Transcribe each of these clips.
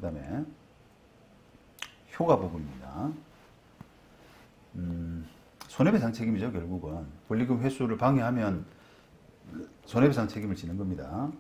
그 다음에 효과 부분입니다. 손해배상 책임이죠. 결국은 권리금 회수를 방해하면 손해배상 책임을 지는 겁니다.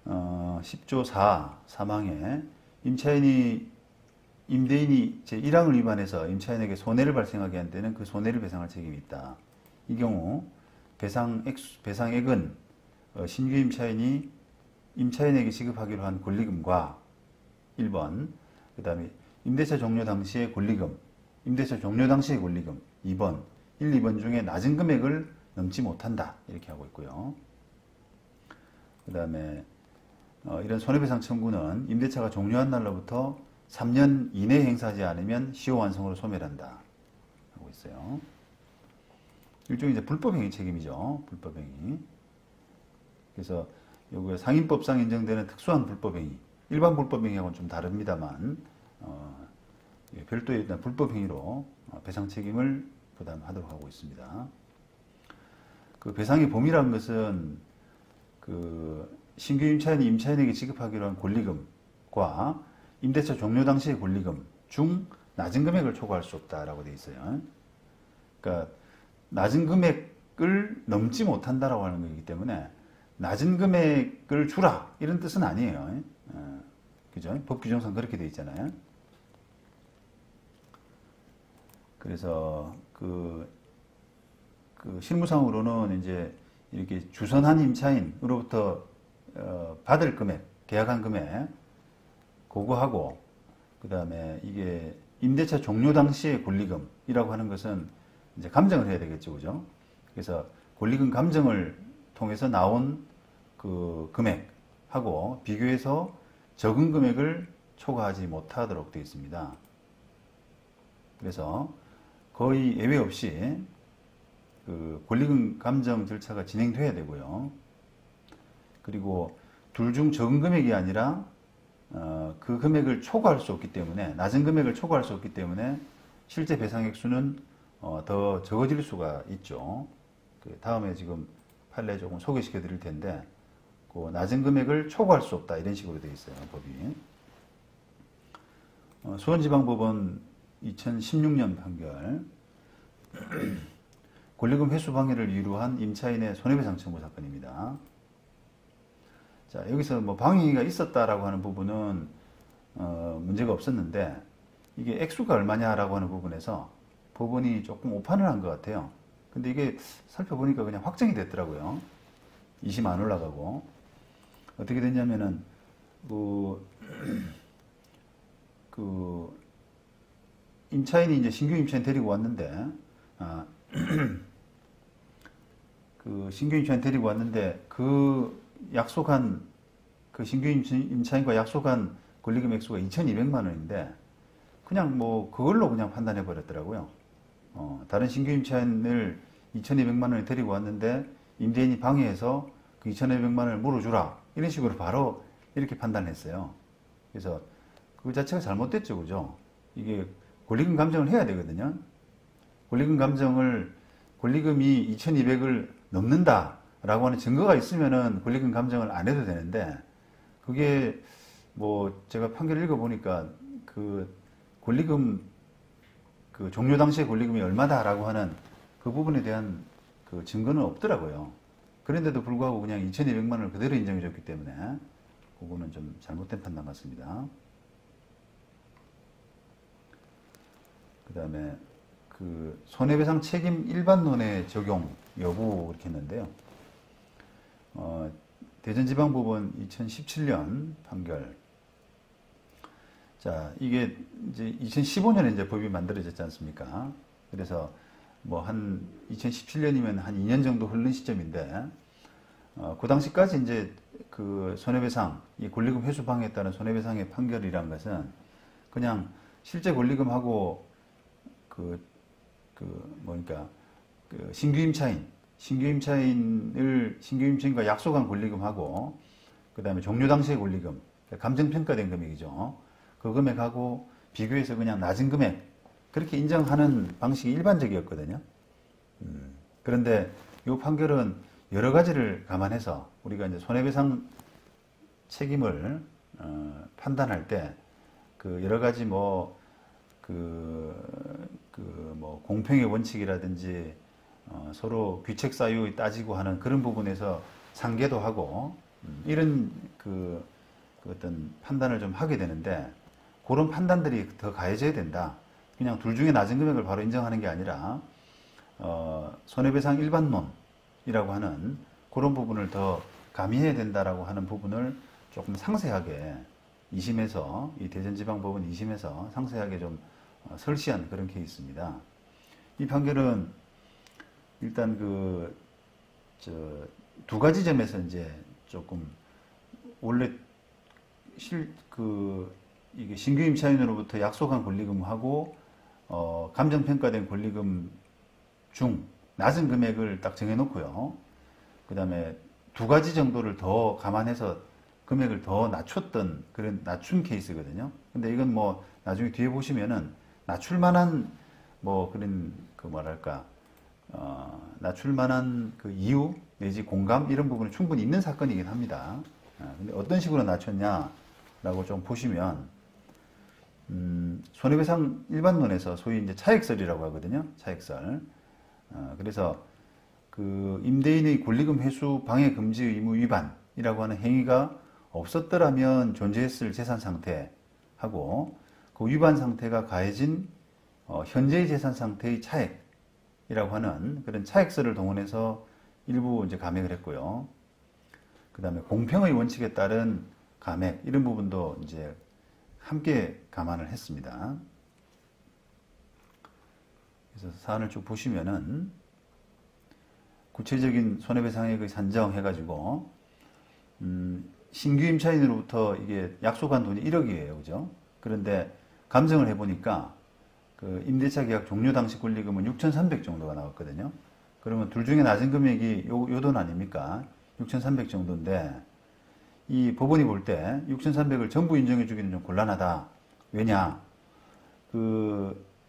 10조 4 사망에 임대인이 제1항을 위반해서 임차인에게 손해를 발생하게 한 때는 그 손해를 배상할 책임이 있다. 이 경우 배상액은 신규 임차인이 임차인에게 지급하기로 한 권리금과 1번, 그 다음에 임대차 종료 당시의 권리금, 2번, 1, 2번 중에 낮은 금액을 넘지 못한다. 이렇게 하고 있고요. 그 다음에 이런 손해배상 청구는 임대차가 종료한 날로부터 3년 이내에 행사하지 않으면 시효 완성으로 소멸한다. 하고 있어요. 일종의 이제 불법행위 책임이죠. 불법행위. 그래서 요거 상인법상 인정되는 특수한 불법행위, 일반 불법행위하고는 좀 다릅니다만 별도의 일단 불법행위로 배상 책임을 부담하도록 하고 있습니다. 그 배상의 범위라는 것은 그 신규 임차인이 임차인에게 지급하기로 한 권리금과 임대차 종료 당시의 권리금 중 낮은 금액을 초과할 수 없다라고 되어 있어요. 그러니까 낮은 금액을 넘지 못한다라고 하는 거기 때문에 낮은 금액을 주라 이런 뜻은 아니에요. 그죠? 법 규정상 그렇게 되어 있잖아요. 그래서 그 실무상으로는 이제 이렇게 주선한 임차인으로부터 받을 금액, 계약한 금액 그거하고 그 다음에 이게 임대차 종료 당시의 권리금이라고 하는 것은 이제 감정을 해야 되겠죠, 그죠? 그래서 권리금 감정을 통해서 나온 그 금액하고 비교해서 적은 금액을 초과하지 못하도록 되어 있습니다. 그래서 거의 예외 없이 그 권리금 감정 절차가 진행돼야 되고요. 그리고 둘 중 적은 금액이 아니라 그 금액을 초과할 수 없기 때문에, 낮은 금액을 초과할 수 없기 때문에 실제 배상액 수는 더 적어질 수가 있죠. 그 다음에 지금 판례 조금 소개시켜 드릴 텐데, 그 낮은 금액을 초과할 수 없다 이런 식으로 되어 있어요, 법이. 수원지방법원 2016년 판결. 권리금 회수 방해를 이유로 한 임차인의 손해배상 청구 사건입니다. 자, 여기서 뭐 방해가 있었다라고 하는 부분은 문제가 없었는데, 이게 액수가 얼마냐라고 하는 부분에서 법원이 조금 오판을 한 것 같아요. 근데 이게 살펴보니까 그냥 확정이 됐더라고요. 2심 안 올라가고. 어떻게 됐냐면은 임차인이 이제 신규 임차인 데리고 왔는데, 그 신규 임차인 데리고 왔는데 그 약속한 그 신규 임차인과 약속한 권리금 액수가 2,200만 원인데 그냥 뭐 그걸로 그냥 판단해 버렸더라고요. 다른 신규 임차인을 2,200만 원에 데리고 왔는데 임대인이 방해해서 그 2,200만 원을 물어주라 이런 식으로 바로 이렇게 판단했어요. 그래서 그 자체가 잘못됐죠, 그죠? 이게 권리금 감정을 해야 되거든요. 권리금이 2,200을 넘는다라고 하는 증거가 있으면은 권리금 감정을 안 해도 되는데, 그게 뭐 제가 판결 읽어보니까 그 권리금 그 종료 당시의 권리금이 얼마다라고 하는 그 부분에 대한 그 증거는 없더라고요. 그런데도 불구하고 그냥 2,200만 원을 그대로 인정해줬기 때문에 그거는 좀 잘못된 판단 같습니다. 그 다음에 그 손해배상 책임 일반론의 적용 여부 이렇게 했는데요. 대전지방법원 2017년 판결. 자, 이게 이제 2015년에 이제 법이 만들어졌지 않습니까? 그래서 뭐 한 2017년이면 한 2년 정도 흐른 시점인데, 그 당시까지 이제 그 손해배상, 이 권리금 회수 방해에 따른 손해배상의 판결이란 것은 그냥 실제 권리금하고 신규 임차인과 약속한 권리금하고, 그 다음에 종료 당시의 권리금, 감정평가된 금액이죠. 그 금액하고 비교해서 그냥 낮은 금액, 그렇게 인정하는 방식이 일반적이었거든요. 그런데 이 판결은 여러 가지를 감안해서 우리가 이제 손해배상 책임을 판단할 때 그 여러 가지 뭐 공평의 원칙이라든지 서로 귀책 사유 따지고 하는 그런 부분에서 상계도 하고 이런 그 어떤 판단을 좀 하게 되는데 그런 판단들이 더 가해져야 된다. 그냥 둘 중에 낮은 금액을 바로 인정하는 게 아니라 손해배상 일반론이라고 하는 그런 부분을 더 가미해야 된다라고 하는 부분을 조금 상세하게 2심에서 이 대전지방법원 2심에서 상세하게 좀 설시한 그런 케이스입니다. 이 판결은 일단 두 가지 점에서 이제 조금 원래 이게 신규 임차인으로부터 약속한 권리금하고 감정평가된 권리금 중 낮은 금액을 딱 정해놓고요. 그 다음에 두 가지 정도를 더 감안해서 금액을 더 낮췄던 그런 낮춘 케이스거든요. 근데 이건 뭐 나중에 뒤에 보시면은 낮출 만한 뭐 그런 낮출 만한 그 이유 내지 공감 이런 부분이 충분히 있는 사건이긴 합니다. 근데 어떤 식으로 낮췄냐라고 좀 보시면 손해배상 일반론에서 소위 이제 차액설이라고 하거든요. 차액설. 그래서 그 임대인의 권리금 회수 방해 금지 의무 위반이라고 하는 행위가 없었더라면 존재했을 재산 상태하고 그 위반 상태가 가해진 현재의 재산 상태의 차액이라고 하는 그런 차액설을 동원해서 일부 이제 감액을 했고요. 그 다음에 공평의 원칙에 따른 감액 이런 부분도 이제 함께 감안을 했습니다. 그래서 사안을 쭉 보시면은 구체적인 손해배상액의 산정해가지고 신규 임차인으로부터 이게 약속한 돈이 1억이에요, 그죠? 그런데 감정을 해보니까 그 임대차 계약 종료 당시 권리금은 6,300 정도가 나왔거든요. 그러면 둘 중에 낮은 금액이 요 돈 아닙니까? 6,300 정도인데 이 법원이 볼 때 6,300을 전부 인정해주기는 좀 곤란하다. 왜냐?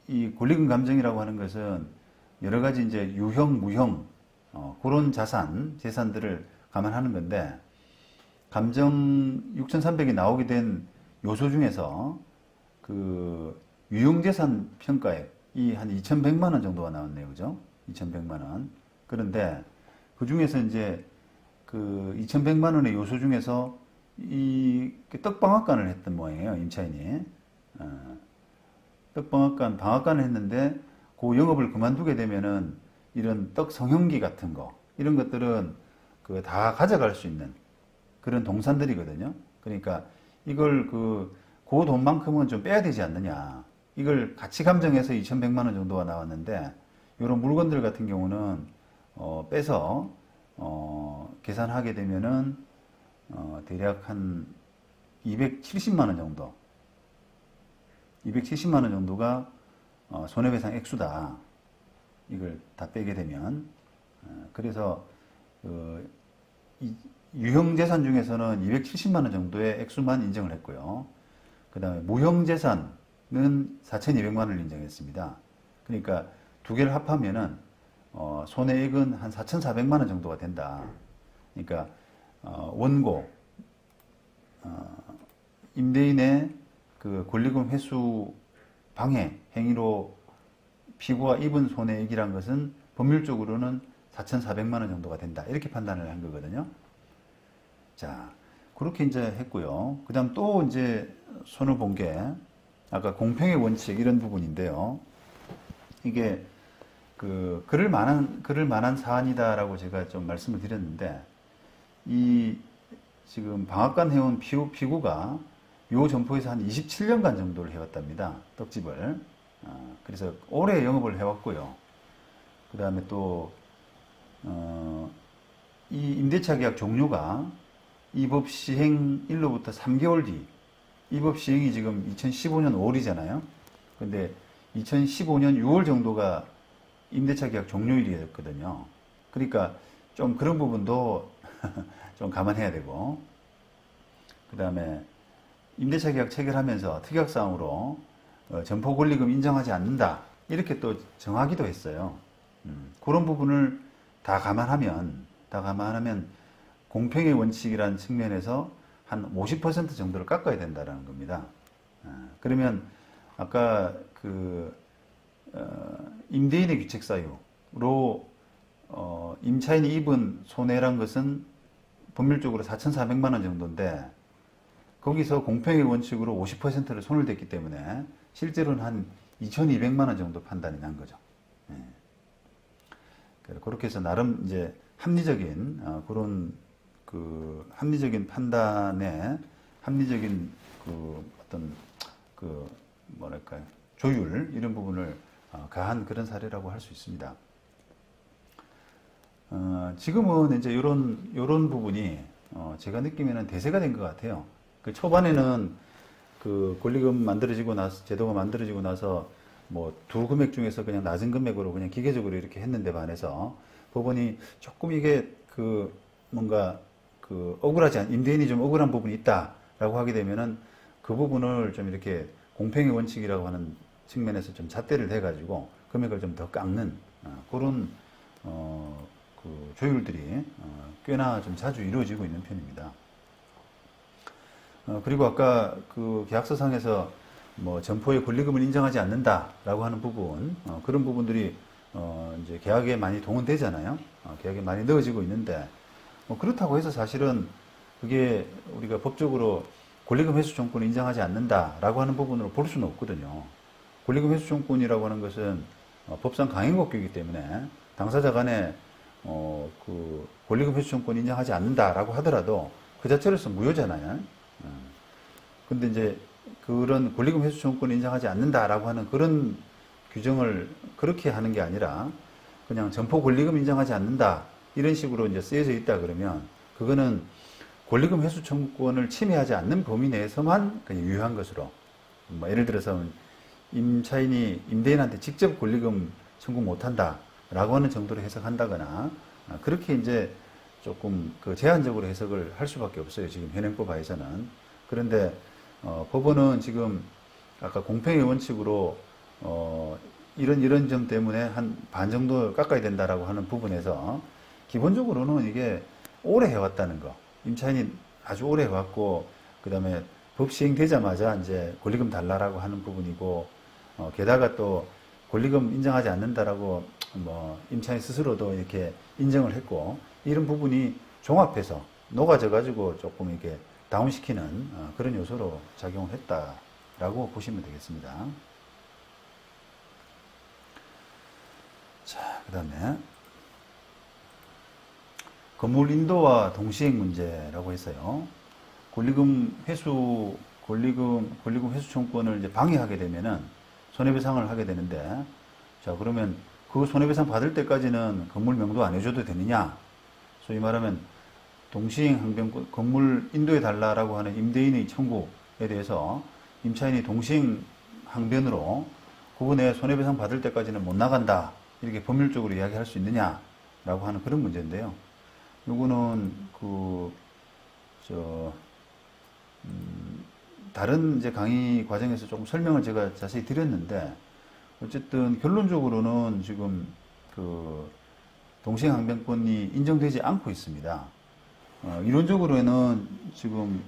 이 권리금 감정이라고 하는 것은 여러 가지 이제 유형, 무형 그런 재산들을 감안하는 건데 감정 6,300이 나오게 된 요소 중에서 그 유형재산 평가액이 한 2,100만 원 정도가 나왔네요. 그죠? 2,100만 원. 그런데 그 중에서 이제 그 2,100만 원의 요소 중에서 이 떡방앗간을 했던 모양이에요. 임차인이. 방앗간을 했는데 그 영업을 그만두게 되면은 이런 떡 성형기 같은 거 이런 것들은 그 다 가져갈 수 있는 그런 동산들이거든요. 그러니까 이걸 그 돈만큼은 좀 빼야 되지 않느냐. 이걸 같이 감정해서 2,100만 원 정도가 나왔는데 이런 물건들 같은 경우는 빼서 계산하게 되면은 대략 한 270만 원 정도. 270만 원 정도가 손해배상 액수다. 이걸 다 빼게 되면 그래서 유형재산 중에서는 270만 원 정도의 액수만 인정을 했고요. 그 다음에 무형재산은 4,200만 원을 인정했습니다. 그러니까 두 개를 합하면은 손해액은 한 4,400만 원 정도가 된다. 그러니까 원고 임대인의 그 권리금 회수 방해 행위로 피고가 입은 손해액이란 것은 법률적으로는 4,400만 원 정도가 된다. 이렇게 판단을 한 거거든요. 자, 그렇게 이제 했고요. 그 다음 또 이제 손을 본 게 아까 공평의 원칙 이런 부분인데요. 이게 그럴 만한 사안이다라고 제가 좀 말씀을 드렸는데 이 지금 방앗간 해온 피고가 요 점포에서 한 27년간 정도를 해왔답니다. 떡집을. 그래서 오래 영업을 해왔고요. 그 다음에 또 이 임대차 계약 종료가 이 법 시행일로부터 3개월 뒤, 이 법 시행이 지금 2015년 5월이잖아요. 근데 2015년 6월 정도가 임대차 계약 종료일이었거든요. 그러니까 좀 그런 부분도 좀 감안해야 되고, 그 다음에 임대차 계약 체결하면서 특약사항으로 점포 권리금 인정하지 않는다. 이렇게 또 정하기도 했어요. 그런 부분을 다 감안하면 공평의 원칙이라는 측면에서 한 50% 정도를 깎아야 된다라는 겁니다. 그러면 아까 임대인의 귀책 사유로 임차인이 입은 손해란 것은 법률적으로 4,400만 원 정도인데 거기서 공평의 원칙으로 50%를 손을 댔기 때문에 실제로는 한 2,200만 원 정도 판단이 난 거죠. 그렇게 해서 나름 이제 합리적인 그런 합리적인 판단에 합리적인 어떤 뭐랄까요, 조율 이런 부분을 가한 그런 사례라고 할 수 있습니다. 지금은 이제 이런 부분이 제가 느끼면은 대세가 된 것 같아요. 그 초반에는 그 권리금 만들어지고 나서 제도가 만들어지고 나서 뭐 두 금액 중에서 그냥 낮은 금액으로 그냥 기계적으로 이렇게 했는데 반해서 법원이 조금 이게 뭔가 억울하지 않, 임대인이 좀 억울한 부분이 있다라고 하게 되면은 그 부분을 좀 이렇게 공평의 원칙이라고 하는 측면에서 좀 잣대를 대가지고 금액을 좀 더 깎는 그런 조율들이 꽤나 좀 자주 이루어지고 있는 편입니다. 그리고 아까 계약서상에서 뭐 점포의 권리금을 인정하지 않는다라고 하는 부분, 그런 부분들이 이제 계약에 많이 동원되잖아요. 계약에 많이 넣어지고 있는데 그렇다고 해서 사실은 그게 우리가 법적으로 권리금 회수 청구권을 인정하지 않는다라고 하는 부분으로 볼 수는 없거든요. 권리금 회수 청구권이라고 하는 것은 법상 강행법규이기 때문에 당사자 간에 권리금 회수 청구권 인정하지 않는다라고 하더라도 그 자체로서 무효잖아요. 근데 이제 그런 권리금 회수 청구권 인정하지 않는다라고 하는 그런 규정을 그렇게 하는 게 아니라 그냥 점포 권리금 인정하지 않는다 이런 식으로 이제 쓰여져 있다 그러면 그거는 권리금 회수 청구권을 침해하지 않는 범위 내에서만 그냥 유효한 것으로, 뭐 예를 들어서 임차인이 임대인한테 직접 권리금 청구 못한다라고 하는 정도로 해석한다거나 그렇게 이제 조금 제한적으로 해석을 할 수밖에 없어요. 지금 현행법 하에서는. 그런데 법원은 지금 아까 공평의 원칙으로 이런 점 때문에 한 반 정도 깎아야 된다라고 하는 부분에서 기본적으로는 이게 오래 해왔다는 거. 임차인이 아주 오래 해왔고, 그 다음에 법 시행되자마자 이제 권리금 달라라고 하는 부분이고, 게다가 또 권리금 인정하지 않는다라고 뭐 임차인 스스로도 이렇게 인정을 했고, 이런 부분이 종합해서 녹아져가지고 조금 이렇게 다운시키는 그런 요소로 작용을 했다라고 보시면 되겠습니다. 자, 그 다음에 건물 인도와 동시행 문제라고 했어요. 권리금 회수 청구권을 이제 방해하게 되면은 손해배상을 하게 되는데, 자, 그러면 그 손해배상 받을 때까지는 건물 명도 안 해줘도 되느냐? 소위 말하면 동시행 항변권, 건물 인도해 달라라고 하는 임대인의 청구에 대해서 임차인이 동시행 항변으로 그분의 손해배상 받을 때까지는 못 나간다. 이렇게 법률적으로 이야기할 수 있느냐라고 하는 그런 문제인데요. 요거는 다른 이제 강의 과정에서 조금 설명을 제가 자세히 드렸는데, 어쨌든 결론적으로는 지금 동시행 항변권이 인정되지 않고 있습니다. 이론적으로는 지금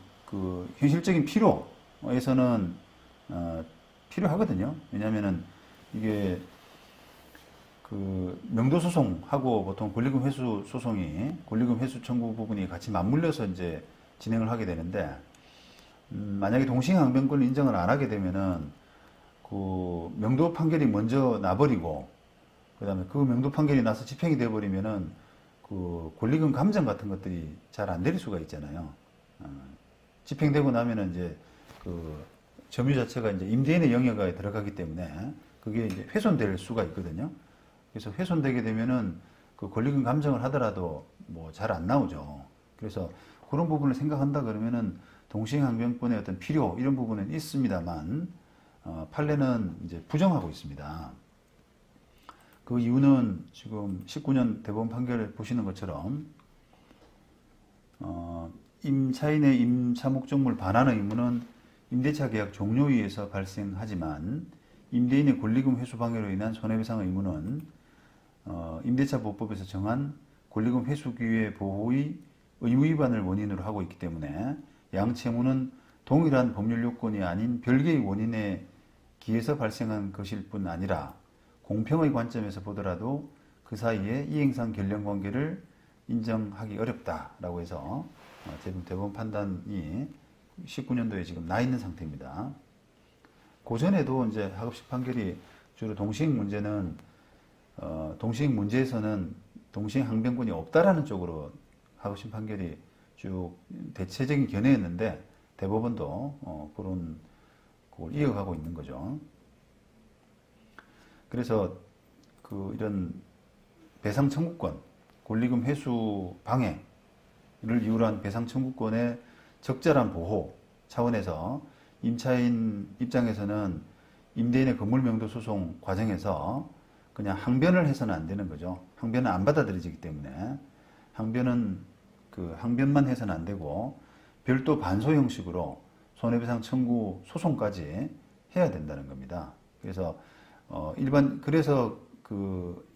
현실적인 필요에서는 필요하거든요. 왜냐하면은 이게 명도 소송하고 보통 권리금 회수 소송이 권리금 회수 청구 부분이 같이 맞물려서 이제 진행을 하게 되는데, 만약에 동시행 항변권을 인정을 안 하게 되면은 명도 판결이 먼저 나버리고, 그 다음에 그 명도 판결이 나서 집행이 돼버리면은 권리금 감정 같은 것들이 잘 안 내릴 수가 있잖아요. 집행되고 나면은 이제 점유 자체가 이제 임대인의 영역에 들어가기 때문에 그게 이제 훼손될 수가 있거든요. 그래서 훼손되게 되면은 권리금 감정을 하더라도 뭐 잘 안 나오죠. 그래서 그런 부분을 생각한다 그러면은 동시행 항변권의 어떤 필요 이런 부분은 있습니다만 판례는 이제 부정하고 있습니다. 그 이유는 지금 19년 대법원 판결을 보시는 것처럼 임차인의 임차 목적물 반환 의무는 임대차 계약 종료에 의해서 발생하지만 임대인의 권리금 회수 방해로 인한 손해배상 의무는 임대차 보호법에서 정한 권리금 회수 기회 보호의 의무 위반을 원인으로 하고 있기 때문에 양채무는 동일한 법률 요건이 아닌 별개의 원인에 기해서 발생한 것일 뿐 아니라 공평의 관점에서 보더라도 그 사이에 이행상 결령 관계를 인정하기 어렵다라고 해서 대법원 판단이 19년도에 지금 나 있는 상태입니다. 고전에도 이제 하급식 판결이 주로 동시행 문제는 동시행 문제에서는 동시행 항변권이 없다라는 쪽으로 하급심 판결이 쭉 대체적인 견해였는데 대법원도 그런 걸 이어가고 있는 거죠. 그래서 이런 배상 청구권, 권리금 회수 방해를 이유로 한 배상 청구권의 적절한 보호 차원에서 임차인 입장에서는 임대인의 건물 명도 소송 과정에서 그냥 항변을 해서는 안 되는 거죠. 항변은 안 받아들여지기 때문에 항변만 해서는 안 되고 별도 반소 형식으로 손해배상 청구 소송까지 해야 된다는 겁니다. 그래서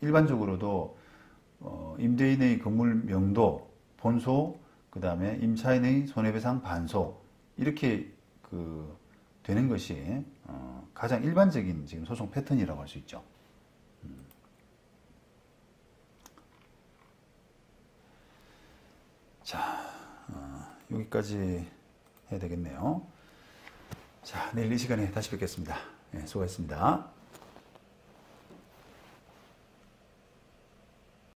일반적으로도 임대인의 건물 명도, 본소, 그 다음에 임차인의 손해배상 반소 이렇게 되는 것이 가장 일반적인 지금 소송 패턴이라고 할 수 있죠. 자, 여기까지 해야 되겠네요. 자, 내일 이 시간에 다시 뵙겠습니다. 네, 수고하셨습니다.